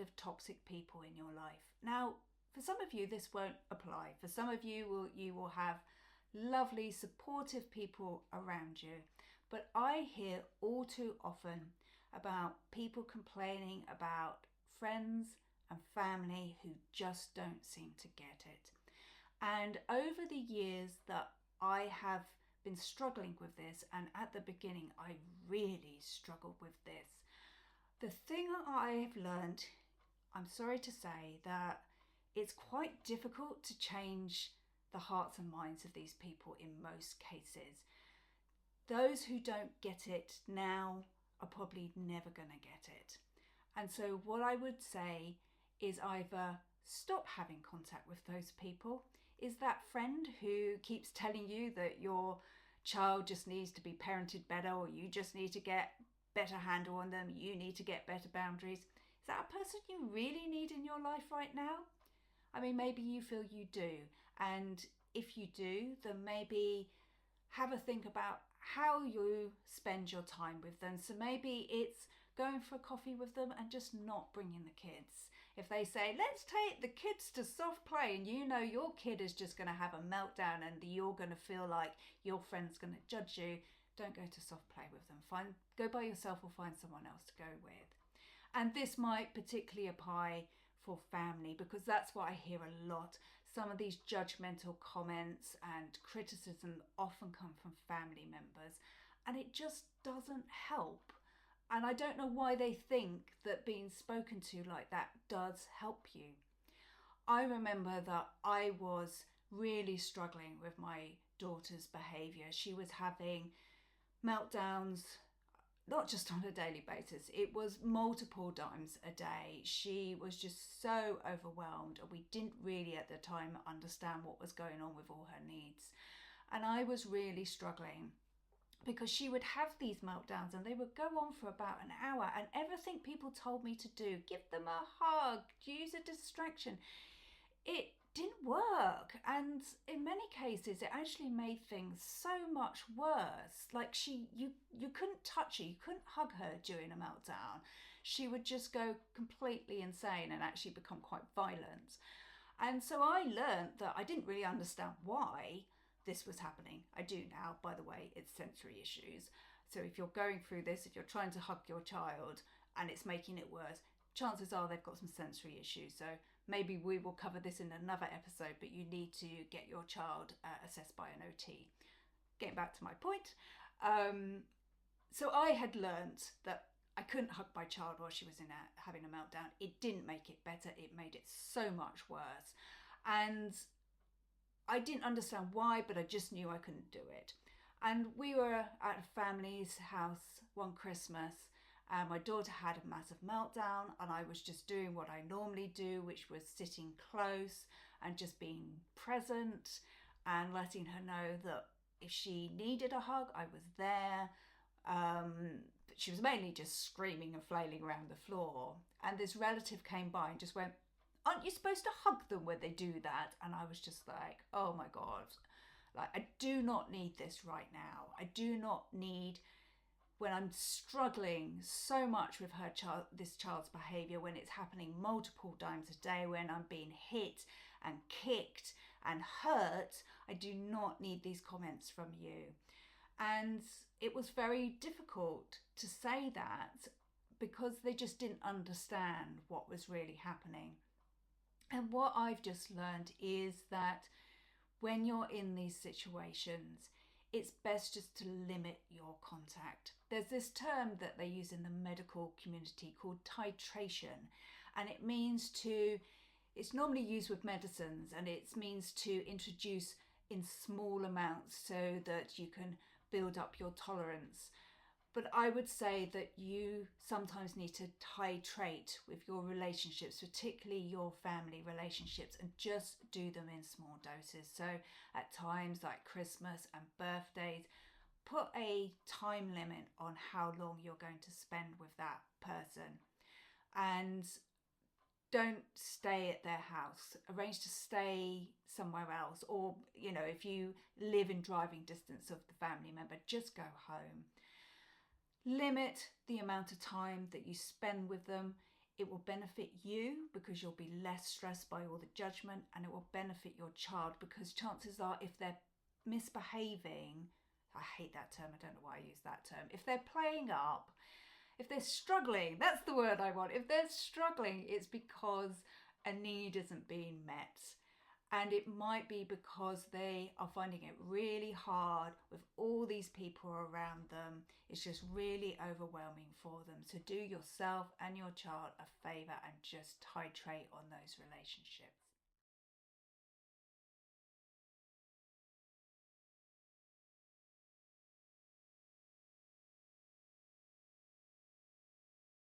of toxic people in your life. Now, for some of you, this won't apply. For some of you, you will have lovely, supportive people around you. But I hear all too often about people complaining about friends and family who just don't seem to get it. And over the years that I have been struggling with this, and at the beginning I really struggled with this, the thing that I've learned, I'm sorry to say, that it's quite difficult to change the hearts and minds of these people in most cases. Those who don't get it now are probably never going to get it. And so what I would say is either stop having contact with those people. Is that friend who keeps telling you that your child just needs to be parented better, or you just need to get better handle on them, you need to get better boundaries? Is that a person you really need in your life right now? I mean, maybe you feel you do. And if you do, then maybe have a think about how you spend your time with them. So maybe it's going for a coffee with them and just not bringing the kids. If they say, let's take the kids to soft play, and you know your kid is just going to have a meltdown and you're going to feel like your friend's going to judge you, don't go to soft play with them. Go by yourself or find someone else to go with. And this might particularly apply for family, because that's what I hear a lot. Some of these judgmental comments and criticism often come from family members, and it just doesn't help. And I don't know why they think that being spoken to like that does help you. I remember that I was really struggling with my daughter's behaviour. She was having meltdowns, not just on a daily basis, it was multiple times a day. She was just so overwhelmed, and we didn't really at the time understand what was going on with all her needs. And I was really struggling because she would have these meltdowns and they would go on for about an hour, and everything people told me to do, give them a hug, use a distraction, it didn't work. And in many cases it actually made things so much worse. Like you couldn't touch her, you couldn't hug her during a meltdown. She would just go completely insane and actually become quite violent. And so I learned that I didn't really understand why this was happening. I do now, by the way. It's sensory issues. So if you're going through this, if you're trying to hug your child and it's making it worse, chances are they've got some sensory issues. So maybe we will cover this in another episode, but you need to get your child assessed by an OT. Getting back to my point. So I had learnt that I couldn't hug my child while she was having a meltdown. It didn't make it better. It made it so much worse. And I didn't understand why, but I just knew I couldn't do it. And we were at a family's house one Christmas, and my daughter had a massive meltdown, and I was just doing what I normally do, which was sitting close and just being present and letting her know that if she needed a hug, I was there. But she was mainly just screaming and flailing around the floor. And this relative came by and just went, aren't you supposed to hug them when they do that? And I was just like, oh my God, like I do not need this right now. I do not need, when I'm struggling so much with this child's behaviour, when it's happening multiple times a day, when I'm being hit and kicked and hurt, I do not need these comments from you. And it was very difficult to say that because they just didn't understand what was really happening. And what I've just learned is that when you're in these situations, it's best just to limit your contact. There's this term that they use in the medical community called titration, and it means it's normally used with medicines, and it means to introduce in small amounts so that you can build up your tolerance. But I would say that you sometimes need to titrate with your relationships, particularly your family relationships, and just do them in small doses. So at times like Christmas and birthdays, put a time limit on how long you're going to spend with that person. And don't stay at their house. Arrange to stay somewhere else. Or, if you live in driving distance of the family member, just go home. Limit the amount of time that you spend with them. It will benefit you because you'll be less stressed by all the judgment, and it will benefit your child because chances are, if they're misbehaving, I hate that term, I don't know why I use that term, if they're playing up, if they're struggling, that's the word I want. If they're struggling, it's because a need isn't being met. And it might be because they are finding it really hard with all these people around them. It's just really overwhelming for them. So do yourself and your child a favour and just titrate on those relationships.